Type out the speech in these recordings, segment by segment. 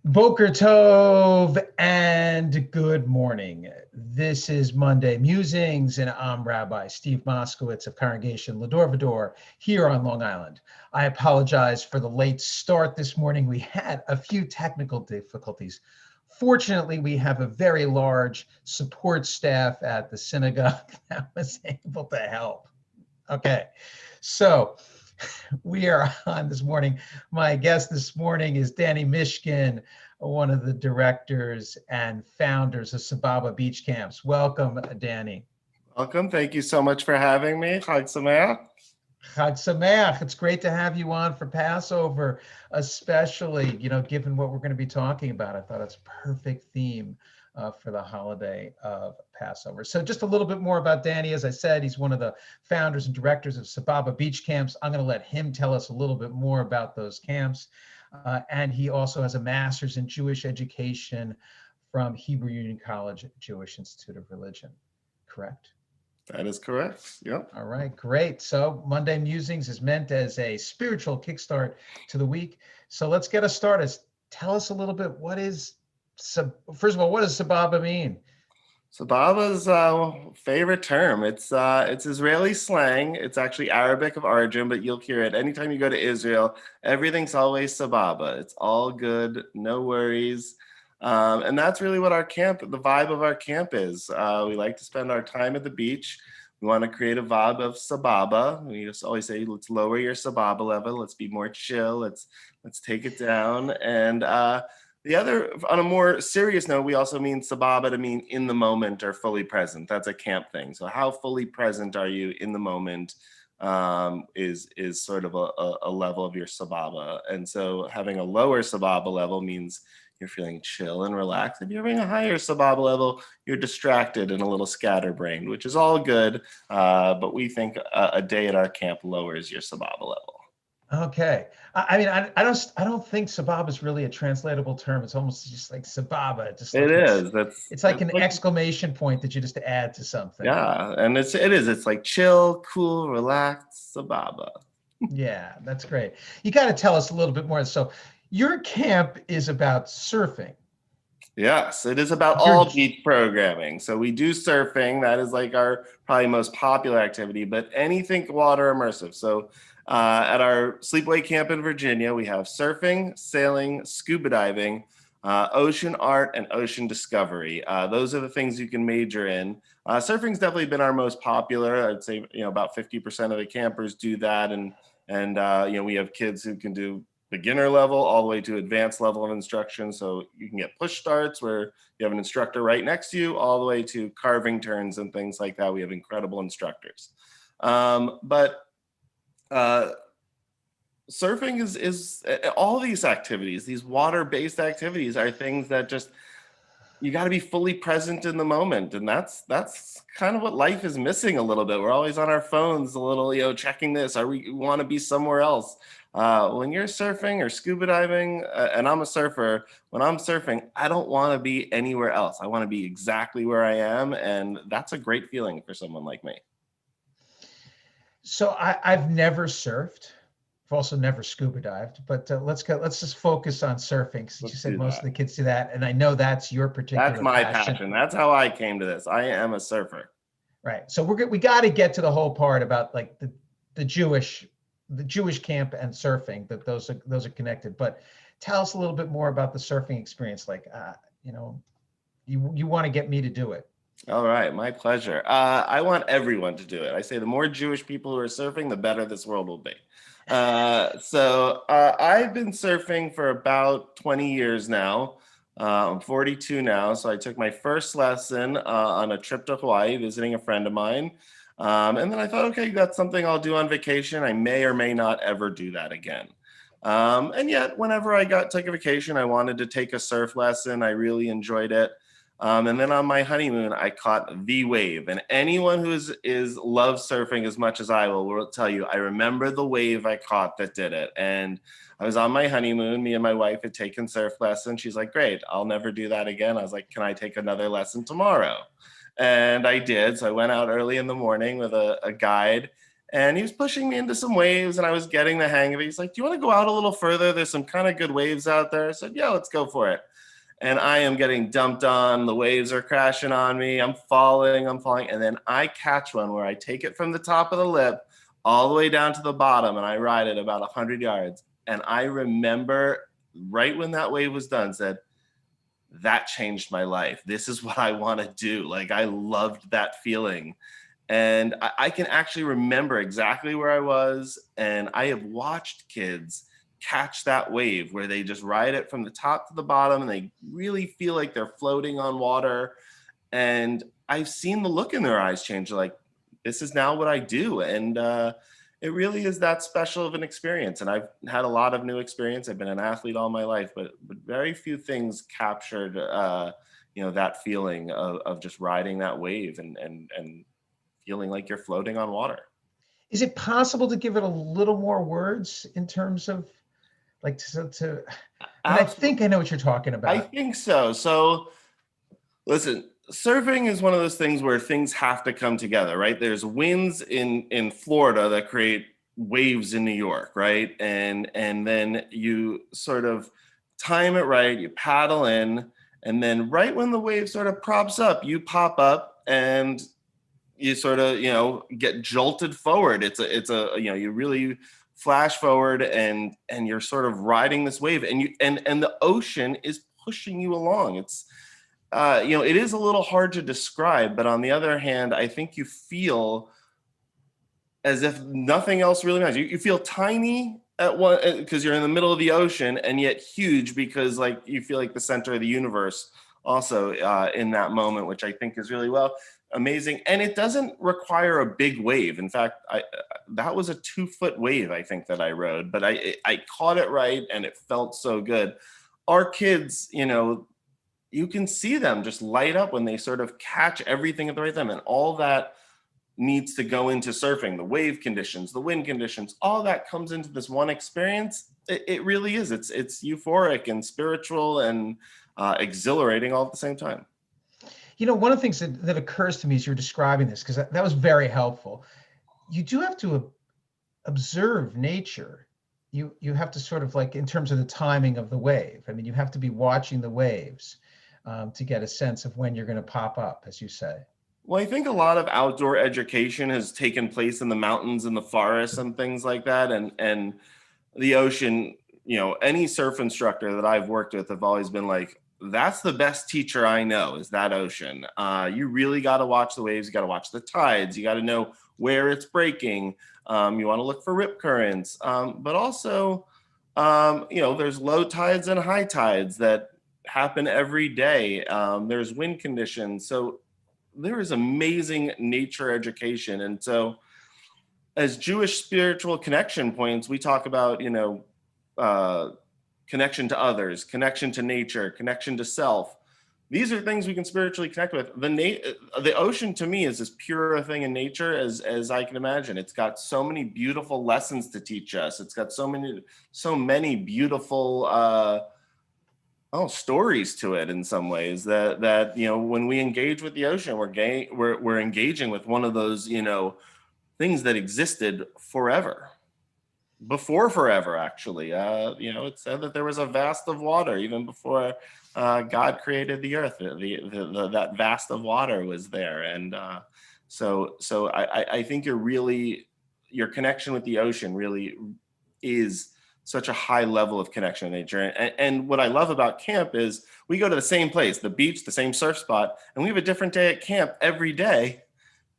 Boker Tov and good morning. This is Monday Musings, and I'm Rabbi Steve Moskowitz of Congregation Lador Vador here on Long Island. I apologize for the late start this morning. We had a few technical difficulties. Fortunately, we have a very large support staff at the synagogue that was able to help. Okay, so we are on this morning. My guest this morning is Danny Mishkin, one of the directors and founders of Sababa Beach Camps. Welcome, Danny. Welcome. Thank you so much for having me. Chag Sameach. Chag Sameach. It's great to have you on for Passover, especially, given what we're going to be talking about. I thought it's a perfect theme for the holiday of Passover. So just a little bit more about Danny. As I said, he's one of the founders and directors of Sababa Beach Camps. I'm going to let him tell us a little bit more about those camps. And he also has a master's in Jewish education from Hebrew Union College Jewish Institute of Religion. Correct? That is correct. Yep. All right, great. So Monday Musings is meant as a spiritual kickstart to the week. So let's get us started. Tell us a little bit, first of all, what does Sababa mean? Sababa's favorite term. It's Israeli slang. It's actually Arabic of origin, but you'll hear it anytime you go to Israel. Everything's always Sababa. It's all good, no worries. And that's really what the vibe of our camp is. We like to spend our time at the beach. We want to create a vibe of Sababa. We just always say, let's lower your Sababa level. Let's be more chill. Let's take it down. And the other, on a more serious note, we also mean Sababa to mean in the moment or fully present. That's a camp thing. So how fully present are you in the moment is sort of a level of your Sababa. And so having a lower Sababa level means you're feeling chill and relaxed. If you're having a higher Sababa level, you're distracted and a little scatterbrained, which is all good. But we think a day at our camp lowers your Sababa level. Okay. I don't think Sababa is really a translatable term. It's almost just like Sababa, just It like is. it's like an exclamation point that you just add to something. Yeah, and it is. It's like chill, cool, relaxed, Sababa. Yeah, that's great. You got to tell us a little bit more. So your camp is about surfing. Yes, it is about You're all beach programming. So we do surfing. That is like our probably most popular activity, but anything water immersive. So at our sleepaway camp in Virginia, we have surfing, sailing, scuba diving, ocean art, and ocean discovery. Those are the things you can major in. Surfing's definitely been our most popular. I'd say about 50% of the campers do that, and we have kids who can do beginner level all the way to advanced level of instruction. So you can get push starts where you have an instructor right next to you, all the way to carving turns and things like that. We have incredible instructors. But surfing is all these activities, these water-based activities are things that just, you got to be fully present in the moment. And that's kind of what life is missing a little bit. We're always on our phones a little, checking this. We want to be somewhere else. When you're surfing or scuba diving, and I'm a surfer, when I'm surfing, I don't want to be anywhere else. I want to be exactly where I am. And that's a great feeling for someone like me. So I've never surfed. I've also never scuba dived, but let's just focus on surfing, since you said most of the kids do that. And I know that's your That's particular my passion. passion. That's how I came to this. I am a surfer. Right. So we got to get to the whole part about like the Jewish camp and surfing, that those are connected. But tell us a little bit more about the surfing experience. Like, you want to get me to do it. All right, my pleasure. I want everyone to do it. I say the more Jewish people who are surfing, the better this world will be. So I've been surfing for about 20 years now. I'm 42 now, so I took my first lesson on a trip to Hawaii, visiting a friend of mine. And then I thought, okay, that's something I'll do on vacation. I may or may not ever do that again. And yet, whenever I took a vacation, I wanted to take a surf lesson. I really enjoyed it. And then on my honeymoon, I caught the wave. And anyone who loves surfing as much as I will tell you, I remember the wave I caught that did it. And I was on my honeymoon. Me and my wife had taken surf lessons. She's like, great, I'll never do that again. I was like, can I take another lesson tomorrow? And I did. So I went out early in the morning with a guide. And he was pushing me into some waves, and I was getting the hang of it. He's like, "Do you want to go out a little further? There's some kind of good waves out there." I said, "Yeah, let's go for it." And I am getting dumped on. The waves are crashing on me. I'm falling. And then I catch one where I take it from the top of the lip all the way down to the bottom, and I ride it about 100 yards. And I remember right when that wave was done, said, that changed my life. This is what I want to do. Like, I loved that feeling. And I can actually remember exactly where I was. And I have watched kids catch that wave where they just ride it from the top to the bottom and they really feel like they're floating on water. And I've seen the look in their eyes change. Like, this is now what I do. And it really is that special of an experience. And I've had a lot of new experience. I've been an athlete all my life, but very few things captured, that feeling of just riding that wave and feeling like you're floating on water. Is it possible to give it a little more words in terms of like to I think I know what you're talking about. I think so. So listen, surfing is one of those things where things have to come together, right? There's winds in Florida that create waves in New York, right? And then you sort of time it right, you paddle in, and then right when the wave sort of props up, you pop up and you sort of, get jolted forward. It's a you really flash forward and you're sort of riding this wave and the ocean is pushing you along. It's, it is a little hard to describe, but on the other hand, I think you feel as if nothing else really matters. You feel tiny at one because you're in the middle of the ocean, and yet huge because like you feel like the center of the universe also in that moment, which I think is really amazing. And it doesn't require a big wave. In fact, that was a 2-foot wave, I think, that I rode, but I caught it right and it felt so good. Our kids, you can see them just light up when they sort of catch everything at the right time, and all that needs to go into surfing, the wave conditions, the wind conditions, all that comes into this one experience. It really is. It's euphoric and spiritual and exhilarating all at the same time. One of the things that occurs to me as you're describing this, because that was very helpful, you do have to observe nature. You have to sort of like, in terms of the timing of the wave, I mean, you have to be watching the waves to get a sense of when you're going to pop up, as you say. Well, I think a lot of outdoor education has taken place in the mountains and the forests and things like that. And the ocean, any surf instructor that I've worked with have always been like, that's the best teacher I know, is that ocean. You really got to watch the waves. You got to watch the tides. You got to know where it's breaking. You want to look for rip currents, but also, there's low tides and high tides that happen every day. There's wind conditions. So there is amazing nature education. And so as Jewish spiritual connection points, we talk about, connection to others, connection to nature, connection to self. These are things we can spiritually connect with. The ocean to me is as pure a thing in nature as I can imagine. It's got so many beautiful lessons to teach us. It's got so many beautiful stories to it in some ways that when we engage with the ocean, we're engaging with one of those things that existed forever. Before forever, actually. It said that there was a vast of water even before God created the earth. That vast of water was there, and so I think your connection with the ocean really is such a high level of connection in nature. And what I love about camp is we go to the same place, the beach, the same surf spot, and we have a different day at camp every day,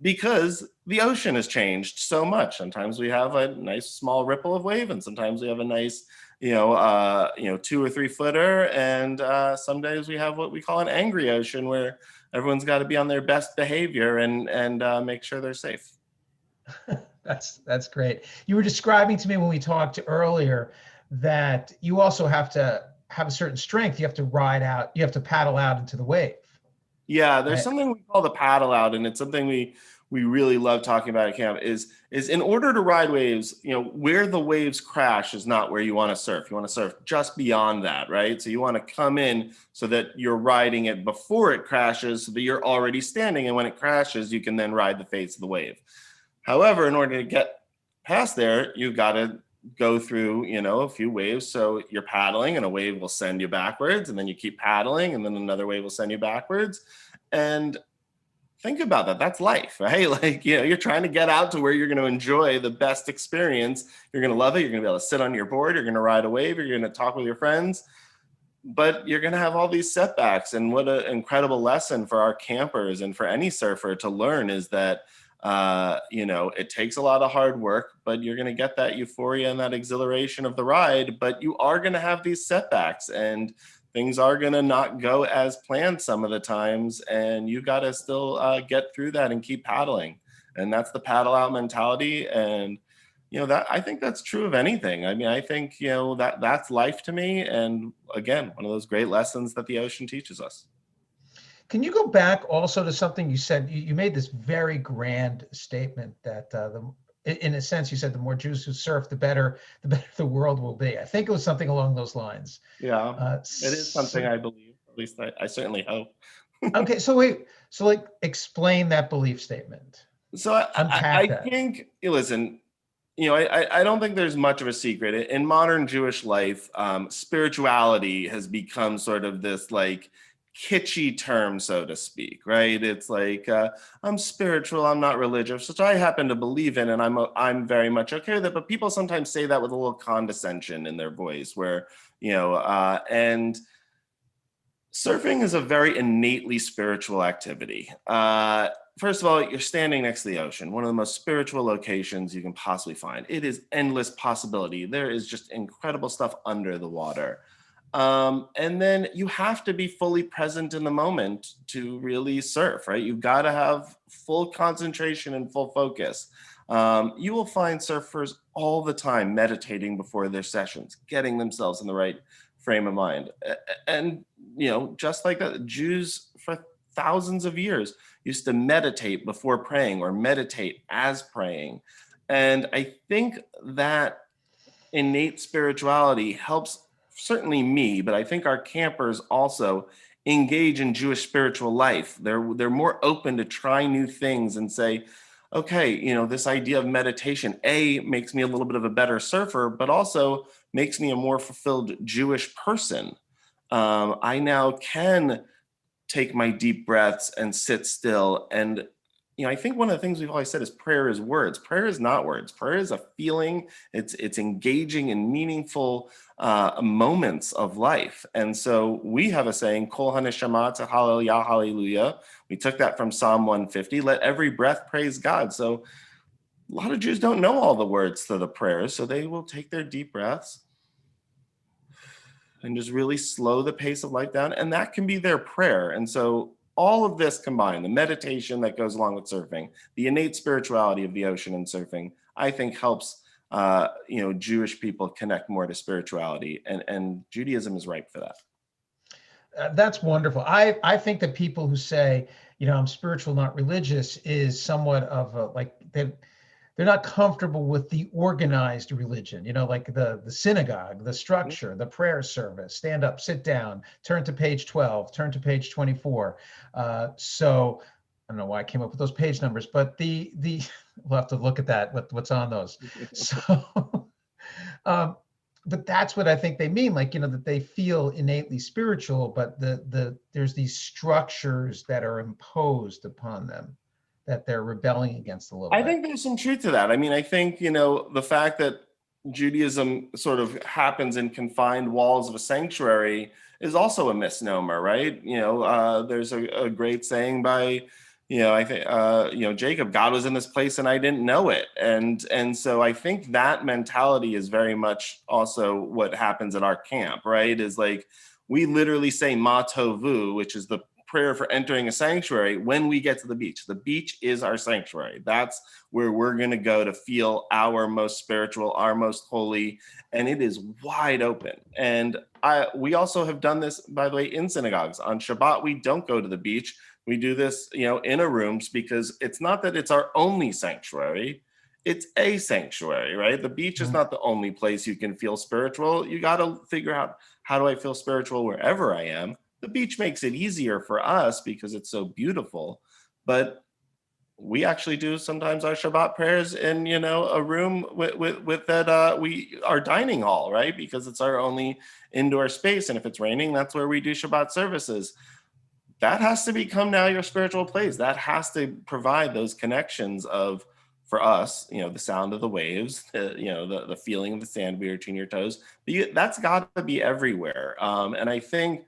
because the ocean has changed so much. Sometimes we have a nice small ripple of wave, and sometimes we have a nice, 2 or 3 footer. And some days we have what we call an angry ocean, where everyone's got to be on their best behavior and make sure they're safe. That's great. You were describing to me when we talked earlier that you also have to have a certain strength. You have to ride out, you have to paddle out into the wave. Yeah, there's something we call the paddle out, and it's something we really love talking about at camp is in order to ride waves, where the waves crash is not where you want to surf. You want to surf just beyond that, right? So you want to come in so that you're riding it before it crashes, so that you're already standing, and when it crashes, you can then ride the face of the wave. However, in order to get past there, you've got to go through, a few waves. So you're paddling and a wave will send you backwards, and then you keep paddling and then another wave will send you backwards. And think about that. That's life, right? Like, you're trying to get out to where you're going to enjoy the best experience. You're going to love it. You're going to be able to sit on your board. You're going to ride a wave. You're going to talk with your friends. But you're going to have all these setbacks. And what an incredible lesson for our campers and for any surfer to learn is that, it takes a lot of hard work, but you're going to get that euphoria and that exhilaration of the ride. But you are going to have these setbacks, and things are going to not go as planned some of the times. And you got to still get through that and keep paddling. And that's the paddle out mentality. And that, I think that's true of anything. I mean, I think, that's life to me. And again, one of those great lessons that the ocean teaches us. Can you go back also to something you said? You made this very grand statement that in a sense, you said the more Jews who surf, the better the world will be. I think it was something along those lines. Yeah, it is something I believe. At least I certainly hope. Okay, so like explain that belief statement. So I think, listen, I don't think there's much of a secret. In modern Jewish life, spirituality has become sort of this like kitschy term, so to speak, right? It's like, I'm spiritual, I'm not religious, which I happen to believe in, and I'm very much okay with it. But people sometimes say that with a little condescension in their voice, where, and surfing is a very innately spiritual activity. First of all, you're standing next to the ocean, one of the most spiritual locations you can possibly find. It is endless possibility. There is just incredible stuff under the water. And then you have to be fully present in the moment to really surf, right? You've got to have full concentration and full focus. You will find surfers all the time meditating before their sessions, getting themselves in the right frame of mind. And, just like that, Jews for thousands of years used to meditate before praying or meditate as praying. And I think that innate spirituality helps certainly me, but I think our campers also engage in Jewish spiritual life. They're more open to try new things and say, okay, this idea of meditation, makes me a little bit of a better surfer, but also makes me a more fulfilled Jewish person. I now can take my deep breaths and sit still. And, I think one of the things we've always said is prayer is words. Prayer is not words. Prayer is a feeling. It's engaging in meaningful moments of life. And so we have a saying, Kol haneshama hallelujah, hallelujah. We took that from Psalm 150. Let every breath praise God. So a lot of Jews don't know all the words to the prayers, so they will take their deep breaths and just really slow the pace of life down. And that can be their prayer. And so all of this combined, the meditation that goes along with surfing, the innate spirituality of the ocean and surfing, I think helps, Jewish people connect more to spirituality, and Judaism is ripe for that. That's wonderful. I think that people who say, I'm spiritual, not religious, is somewhat of a, like they're not comfortable with the organized religion, like the synagogue, the structure, the prayer service, stand up, sit down, turn to page 12, turn to page 24. So I don't know why I came up with those page numbers, but the we'll have to look at that, what's on those. So, but that's what I think they mean, like, that they feel innately spiritual, but there's these structures that are imposed upon them that they're rebelling against a little bit. I think there's some truth to that. I mean, I think, the fact that Judaism sort of happens in confined walls of a sanctuary is also a misnomer, right? There's a great saying by, I think, Jacob, God was in this place and I didn't know it. And so I think that mentality is very much also what happens at our camp, right? Is like, we literally say Ma Tovu, which is the prayer for entering a sanctuary when we get to the beach. The beach is our sanctuary. That's where we're going to go to feel our most spiritual, our most holy, and it is wide open. And we also have done this, by the way, in synagogues. On Shabbat, we don't go to the beach. We do this, in our rooms, because it's not that it's our only sanctuary. It's a sanctuary, right? The beach is not the only place you can feel spiritual. You got to figure out, how do I feel spiritual wherever I am? The beach makes it easier for us because it's so beautiful. But we actually do sometimes our Shabbat prayers in, a room with that our dining hall, right? Because it's our only indoor space. And if it's raining, that's where we do Shabbat services. That has to become now your spiritual place. That has to provide those connections of, for us, the sound of the waves, the feeling of the sand between your toes. But that's got to be everywhere. And I think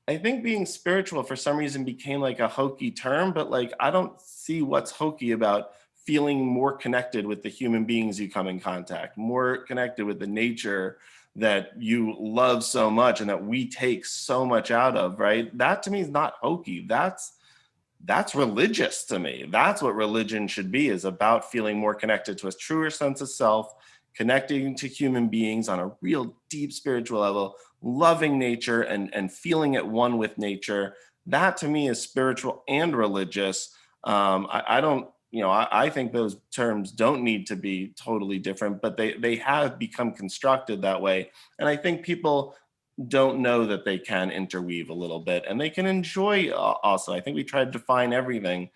being spiritual for some reason became like a hokey term, but like I don't see what's hokey about feeling more connected with the human beings you come in contact, more connected with the nature that you love so much and that we take so much out of, right? That to me is not hokey. That's religious to me. That's what religion should be, is about feeling more connected to a truer sense of self, connecting to human beings on a real deep spiritual level, loving nature and feeling at one with nature. That to me is spiritual and religious. I don't, I think those terms don't need to be totally different, but they have become constructed that way. And I think people don't know that they can interweave a little bit, and they can enjoy also. I think we try to define everything.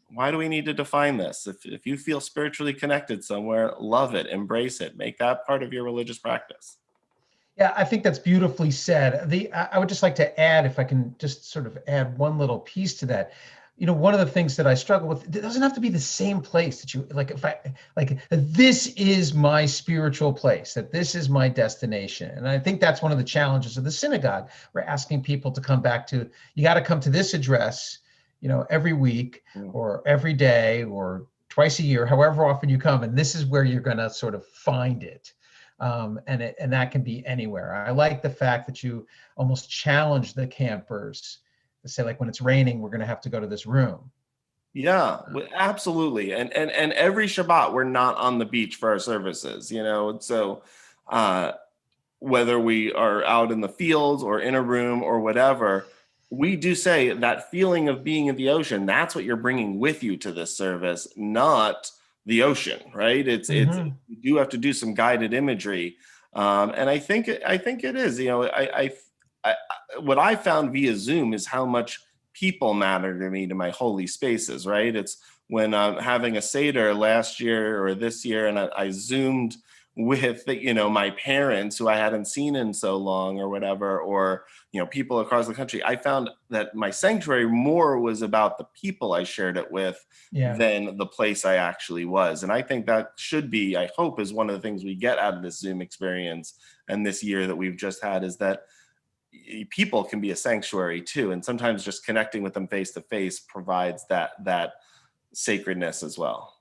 Why do we need to define this? If you feel spiritually connected somewhere, love it, embrace it, make that part of your religious practice. Yeah, I think that's beautifully said. I would just like to add, if I can just sort of add one little piece to that. One of the things that I struggle with, it doesn't have to be the same place that you like. If I like, this is my spiritual place, that this is my destination. And I think that's one of the challenges of the synagogue. We're asking people to come back to, you got to come to this address, every week or every day or twice a year, however often you come. And this is where you're going to sort of find it. And that can be anywhere. I like the fact that you almost challenge the campers to say, like, when it's raining, we're going to have to go to this room. Yeah, absolutely. And every Shabbat, we're not on the beach for our services, so whether we are out in the fields or in a room or whatever, we do say that feeling of being in the ocean, that's what you're bringing with you to this service, not the ocean, right? It's you do have to do some guided imagery, and I think it is. What I found via Zoom is how much people matter to me, to my holy spaces, right? It's when I'm having a Seder last year or this year, and I Zoomed with my parents who I hadn't seen in so long or whatever, or people across the country. I found that my sanctuary more was about the people I shared it with than the place I actually was. And I think that should be, I hope, is one of the things we get out of this Zoom experience and this year that we've just had, is that people can be a sanctuary too, and sometimes just connecting with them face to face provides that sacredness as well.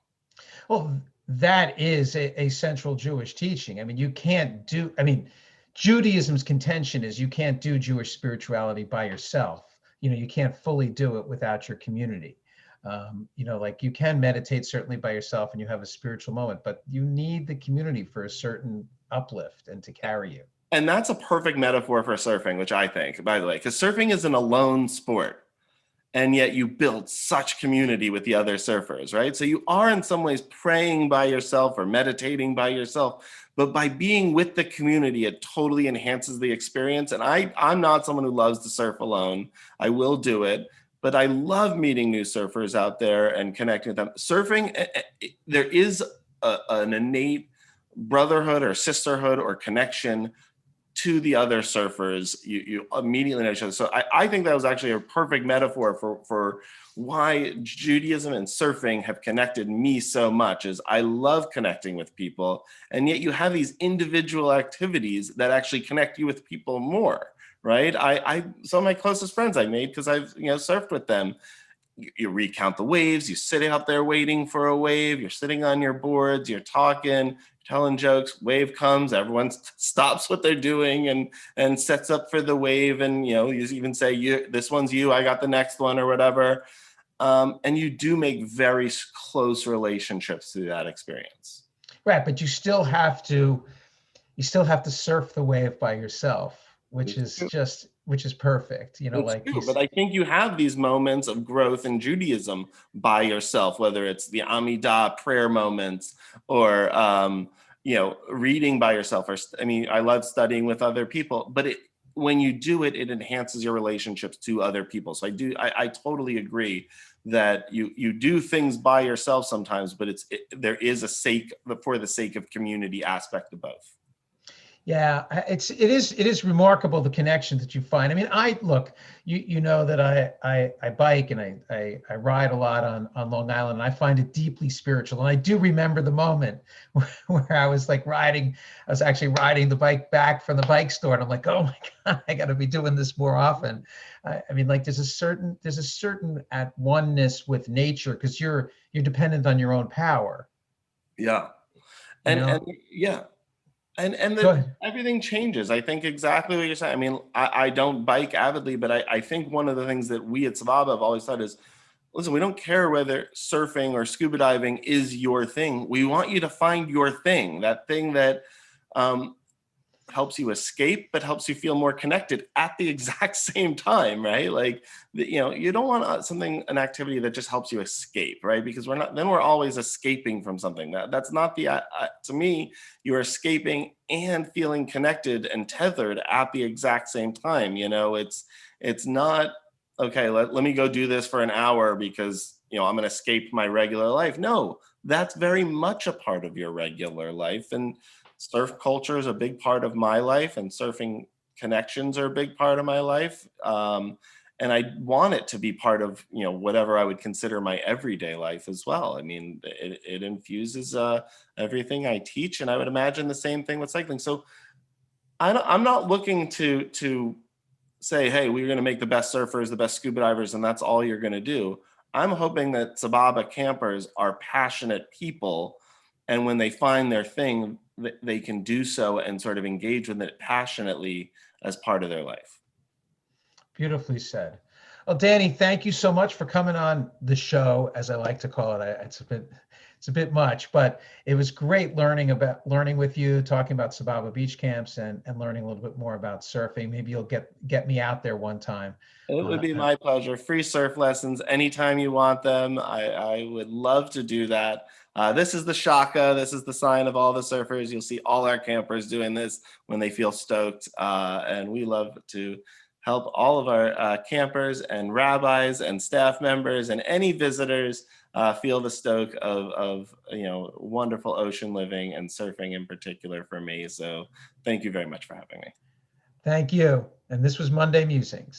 Well, that is a central Jewish teaching. I mean, Judaism's contention is you can't do Jewish spirituality by yourself. You can't fully do it without your community. Like, you can meditate certainly by yourself and you have a spiritual moment, but you need the community for a certain uplift and to carry you. And that's a perfect metaphor for surfing, which I think, by the way, because surfing is an alone sport. And yet you build such community with the other surfers, right? So you are in some ways praying by yourself or meditating by yourself, but by being with the community, it totally enhances the experience. And I'm not someone who loves to surf alone. I will do it, but I love meeting new surfers out there and connecting with them. Surfing, there is an innate brotherhood or sisterhood or connection to the other surfers. You immediately know each other. So I think that was actually a perfect metaphor for why Judaism and surfing have connected me so much. Is I love connecting with people, and yet you have these individual activities that actually connect you with people more, right? Some of my closest friends I made because I've surfed with them. You recount the waves, you sit out there waiting for a wave, you're sitting on your boards, you're talking, telling jokes, wave comes, everyone stops what they're doing and sets up for the wave. And, you even say, this one's you, I got the next one or whatever. And you do make very close relationships through that experience. Right, but you still have to surf the wave by yourself, which is perfect. But I think you have these moments of growth in Judaism by yourself, whether it's the Amidah prayer moments or, reading by yourself. I love studying with other people, but when you do it, it enhances your relationships to other people. So I totally agree that you do things by yourself sometimes, but there is for the sake of community aspect of both. Yeah, it is remarkable the connection that you find. I mean, I look, you know that I bike and I ride a lot on Long Island, and I find it deeply spiritual. And I do remember the moment where I was actually riding the bike back from the bike store, and I'm like, oh my God, I got to be doing this more often. I mean, like there's a certain at oneness with nature because you're dependent on your own power. Yeah, You and know, yeah. And go that ahead. everything changes. I think exactly what you're saying. I mean, I don't bike avidly, but I think one of the things that we at Sababa have always said is, listen, we don't care whether surfing or scuba diving is your thing. We want you to find your thing, that thing that um, helps you escape, but helps you feel more connected at the exact same time, right? Like, you don't want an activity that just helps you escape, right? Because we're always escaping from something. That's not to me, you're escaping and feeling connected and tethered at the exact same time. It's not, okay, let me go do this for an hour because, I'm going to escape my regular life. No, that's very much a part of your regular life. And surf culture is a big part of my life, and surfing connections are a big part of my life. And I want it to be part of whatever I would consider my everyday life as well. I mean, it infuses everything I teach, and I would imagine the same thing with cycling. So I'm not looking to say, hey, we're going to make the best surfers, the best scuba divers, and that's all you're going to do. I'm hoping that Sababa campers are passionate people, and when they find their thing, they can do so and sort of engage with it passionately as part of their life. Beautifully said. Well, Danny, thank you so much for coming on the show, as I like to call it. It's a bit much, but it was great learning with you, talking about Sababa Beach Camps and learning a little bit more about surfing. Maybe you'll get me out there one time. It would be my pleasure. Free surf lessons anytime you want them. I would love to do that. This is the shaka. This is the sign of all the surfers. You'll see all our campers doing this when they feel stoked. And we love to help all of our campers and rabbis and staff members and any visitors feel the stoke of wonderful ocean living and surfing in particular for me. So thank you very much for having me. Thank you. And this was Monday Musings.